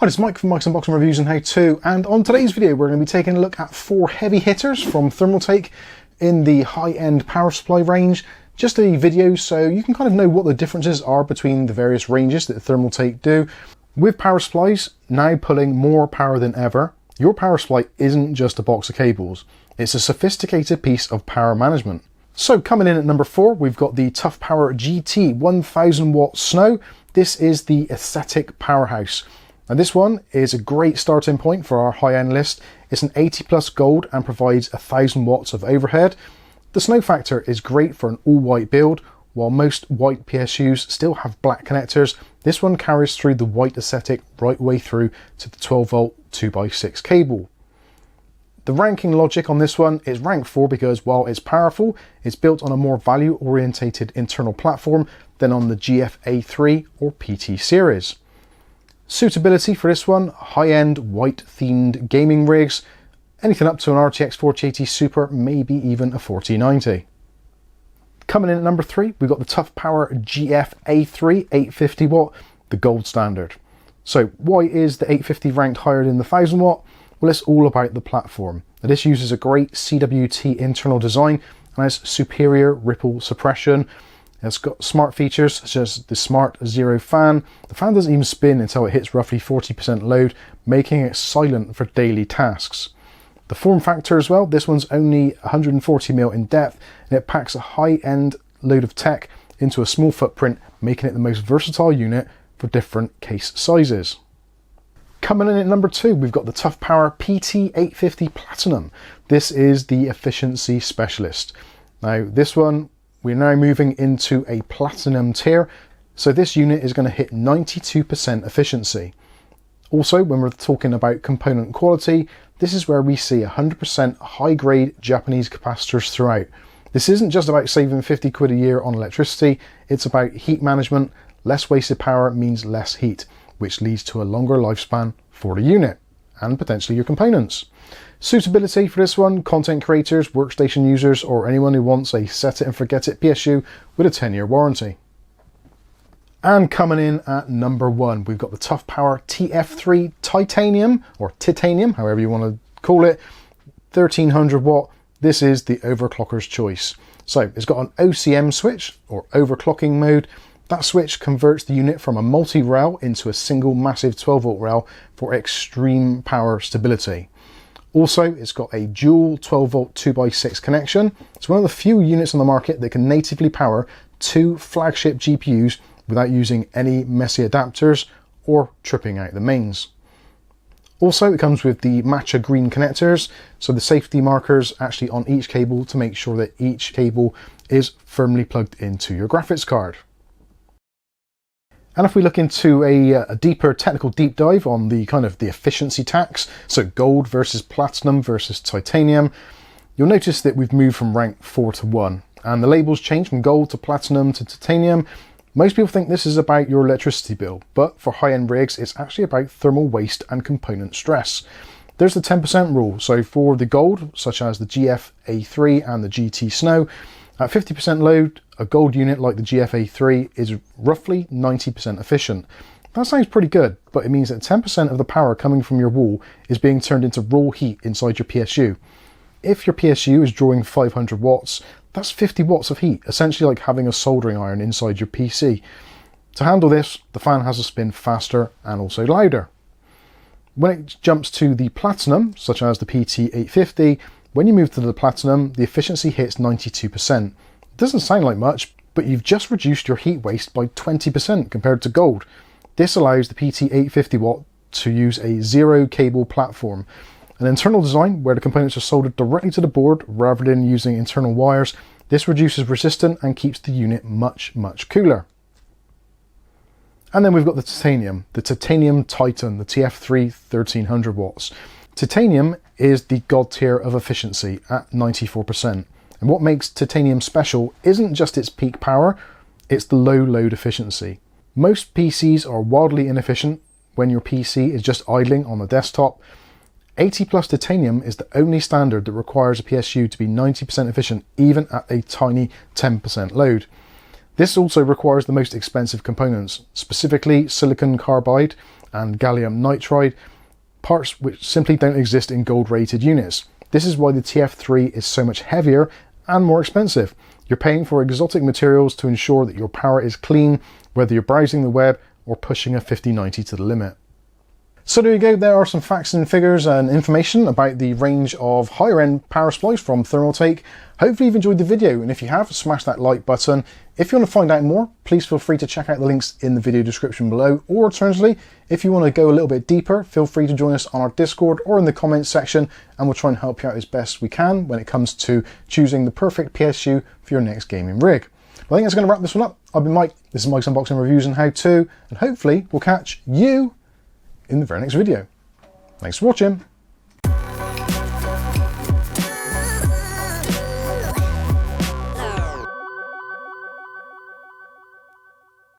Hi, this is Mike from Mike's Unboxing Reviews and How To, and on today's video we're going to be taking a look at 4 heavy hitters from Thermaltake in the high-end power supply range. Just a video so you can kind of know what the differences are between the various ranges that Thermaltake do. With power supplies now pulling more power than ever, your power supply isn't just a box of cables, it's a sophisticated piece of power management. So coming in at number 4, we've got the ToughPower GT 1000 watt Snow. This is the aesthetic powerhouse. Now this one is a great starting point for our high-end list. It's an 80 plus gold and provides 1000 watts of overhead. The snow factor is great for an all-white build. While most white PSUs still have black connectors, this one carries through the white aesthetic right way through to the 12 volt 2x6 cable. The ranking logic on this one is rank 4 because while it's powerful, it's built on a more value-orientated internal platform than on the GF A3 or PT series. Suitability for this one, high-end white themed gaming rigs, anything up to an RTX 4080 Super, maybe even a 4090. Coming in at number 3, we've got the ToughPower GF A3 850 watt, the gold standard. So why is the 850 ranked higher than the 1000 watt? Well, it's all about the platform. Now, this uses a great CWT internal design and has superior ripple suppression. It's got smart features such as the Smart Zero fan. The fan doesn't even spin until it hits roughly 40% load, making it silent for daily tasks. The form factor as well, this one's only 140mm in depth and it packs a high-end load of tech into a small footprint, making it the most versatile unit for different case sizes. Coming in at number 2, we've got the ToughPower PT850 Platinum. This is the efficiency specialist. Now this one, we're now moving into a platinum tier, so this unit is going to hit 92% efficiency. Also, when we're talking about component quality, this is where we see 100% high-grade Japanese capacitors throughout. This isn't just about saving 50 quid a year on electricity, it's about heat management. Less wasted power means less heat, which leads to a longer lifespan for the unit and potentially your components. Suitability for this one, content creators, workstation users, or anyone who wants a set it and forget it PSU with a 10-year warranty. And coming in at number 1, we've got the ToughPower TF3 Titanium, or Titanium, however you want to call it, 1300 watt. This is the overclocker's choice. So it's got an OCM switch, or overclocking mode. That switch converts the unit from a multi-rail into a single massive 12 volt rail for extreme power stability. Also, it's got a dual 12 volt 2x6 connection. It's one of the few units on the market that can natively power 2 flagship GPUs without using any messy adapters or tripping out the mains. Also, it comes with the matcha green connectors, so the safety markers actually on each cable to make sure that each cable is firmly plugged into your graphics card. And if we look into a deeper technical deep dive on the kind of the efficiency tax, so gold versus platinum versus titanium, you'll notice that we've moved from rank 4 to 1, and the labels change from gold to platinum to titanium. Most people think this is about your electricity bill, but for high-end rigs, it's actually about thermal waste and component stress. There's the 10% rule, so for the gold, such as the GF A3 and the GT Snow, at 50% load, a gold unit like the GF A3 is roughly 90% efficient. That sounds pretty good, but it means that 10% of the power coming from your wall is being turned into raw heat inside your PSU. If your PSU is drawing 500 watts, that's 50 watts of heat, essentially like having a soldering iron inside your PC. To handle this, the fan has to spin faster and also louder. When it jumps to the platinum, such as the PT850, when you move to the platinum, the efficiency hits 92%. It doesn't sound like much, but you've just reduced your heat waste by 20% compared to gold. This allows the PT850 watt to use a zero cable platform. An internal design where the components are soldered directly to the board rather than using internal wires. This reduces resistance and keeps the unit much cooler. And then we've got the Titanium Titan, the TF3 1300 watts. Titanium is the god tier of efficiency at 94%. And what makes titanium special isn't just its peak power, it's the low load efficiency. Most PCs are wildly inefficient when your PC is just idling on the desktop. 80 plus titanium is the only standard that requires a PSU to be 90% efficient even at a tiny 10% load. This also requires the most expensive components, specifically silicon carbide and gallium nitride, parts which simply don't exist in gold rated units. This is why the TF3 is so much heavier and more expensive. You're paying for exotic materials to ensure that your power is clean, whether you're browsing the web or pushing a 5090 to the limit. So there you go, there are some facts and figures and information about the range of higher end power supplies from Thermaltake. Hopefully you've enjoyed the video, and if you have, smash that like button. If you want to find out more, please feel free to check out the links in the video description below, or alternatively, if you want to go a little bit deeper, feel free to join us on our Discord or in the comments section, and we'll try and help you out as best we can when it comes to choosing the perfect PSU for your next gaming rig. Well, I think that's going to wrap this one up. I've been Mike, this is Mike's Unboxing Reviews and How To, and hopefully we'll catch you in the very next video. Thanks for watching.